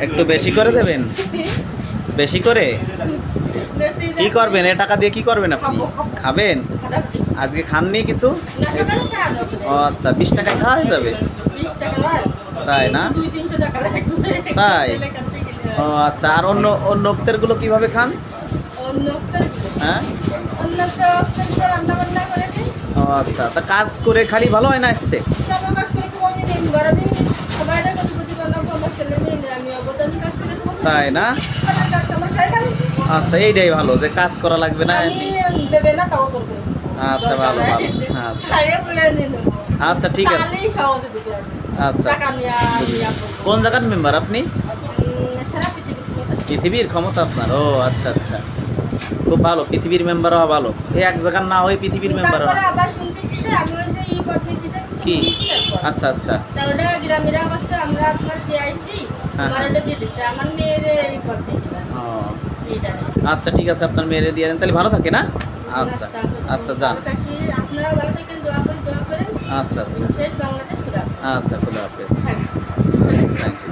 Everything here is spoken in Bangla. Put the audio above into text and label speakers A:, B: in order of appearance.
A: একটু বেশি করে দেবেন, বেশি করে। কি করবেন এ টাকা দিয়ে, কি করবেন আপনি? খাবেন? আজকে খাননি কিছু? ও আচ্ছা, 20 টাকায় খাওয়া হয়ে যাবে? তাই না? তাই? ও আচ্ছা, আর অন্য অন্য গুলো কিভাবে খান? হ্যাঁ, ও আচ্ছা, তা কাজ করে খালি ভালো হয় না এসছে? তাই না? আচ্ছা, এইটাই ভালো যে কাজ করা লাগবে না। আচ্ছা, ভালো ভালো। আচ্ছা আচ্ছা, ঠিক আছে। আচ্ছা, কোন জায়গার মেম্বার আপনি? পৃথিবীর ক্ষমতা আপনার? ও আচ্ছা আচ্ছা, খুব ভালো। পৃথিবীর মেম্বার হওয়া ভালো। এই এক জায়গার না হয়ে পৃথিবীর মেম্বার হওয়া। কি? আচ্ছা আচ্ছা, আচ্ছা ঠিক আছে, আপনার মেয়েরে দিয়ে দেন তাহলে ভালো থাকে না? আচ্ছা আচ্ছা, যান। আচ্ছা আচ্ছা আচ্ছা, খুদা হাফেজ। Thank you.